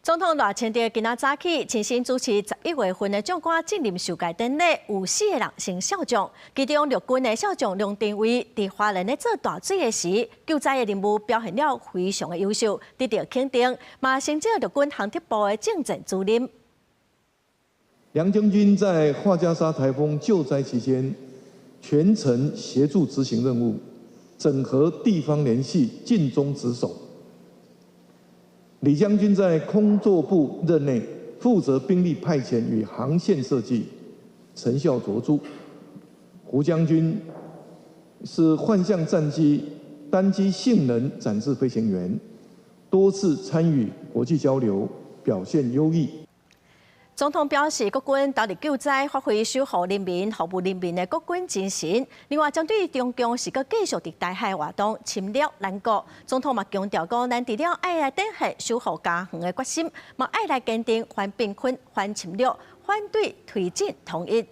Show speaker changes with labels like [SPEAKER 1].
[SPEAKER 1] 总统赖清德今仔早起亲身主持11月份的将官进任授届典礼，有4个人升少将，其中陆军的少将梁定伟伫花莲咧做大水的时，救灾的任务表现了非常的优秀，得到肯定，嘛升至陆军航铁部的正正主任。
[SPEAKER 2] 梁将军在华加沙台风救灾期间，全程协助执行任务，整合地方联系，尽忠职守。 李将军在空作部任内，负责兵力派遣与航线设计，成效卓著。胡将军是幻象战机单机性能展示飞行员，多次参与国际交流，表现优异。
[SPEAKER 1] 总统表示，国军投入救灾，发挥守护人民、服务人民的国军精神。另外，针对中共是个继续伫台海活动侵略咱国，总统嘛强调讲，咱除了爱来展现守护家园的决心，嘛爱来坚定反并吞、反侵略、反对推进统一。